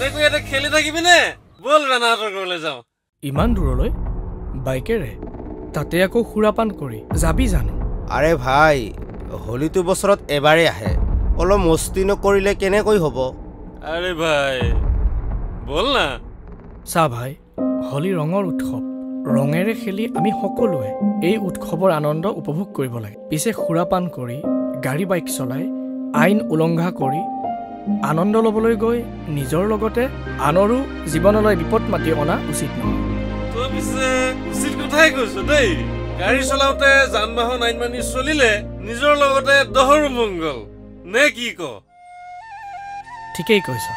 এনেকৈ এটা খেলি থাকিবি নে বল ৰাণাহঁতৰ ঘৰলৈ যাওঁ ইমান দূৰলৈ বাইকেৰে তাতে আকৌ সুৰাপান কৰি যাবি জানো আৰে ভাই হোলীটো বছৰত এবাৰে আহে অলপ মস্তি নকৰিলে কেনেকৈ হ'ব আৰে ভাই বল না চা ভাই হোলী ৰঙৰ উৎসৱ ৰঙেৰে খেলি আমি সকলোৱে এই উৎসৱৰ আনন্দ উপভোগ কৰিব লাগে পিছে সুৰাপান কৰি গাড়ী বাইক চলাই আইন উলংঘা কৰি আনন্দ ল'বলৈ গৈ নিজৰ লগতে আনৰো জীৱনলৈ বিপদ মাতি অনা উচিত নহয় তই পিছে উচিত কথাই কৈছ দেই গাড়ী চলাওঁতে যান বাহন আইন মানি চলিলে নিজৰ লগতে দহৰো মংগল নে কি ক ঠিকেই কৈছ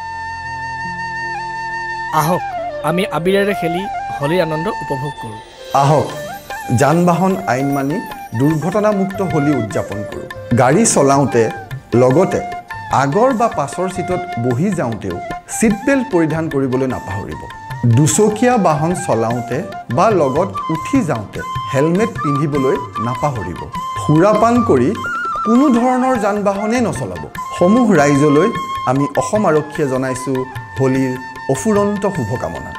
আহক আমি আবিৰেৰে খেলি হোলীৰ আনন্দ উপভোগ কৰোঁ আহক যান বাহন আইন মানি দুৰ্ঘটনামুক্ত হোলী উদযাপন কৰোঁ গাড়ী চলাওঁতে লগতে আগৰ বা পাছৰ চিটত বহি যাওঁতেও চিট বেল্ট পৰিধান কৰিবলৈ নাপাহৰিব দুচকীয়া বাহন চলাওঁতে বা লগত উঠি যাওঁতে হেলমেট পিন্ধিবলৈ নাপাহৰিব সুৰাপান কৰি কোনো ধৰণৰ যান বাহনেই নচলাব সমূহ ৰাইজলৈ আমি অসম আৰক্ষীয়ে জনাইছোঁ হোলীৰ অফুৰন্ত শুভকামনা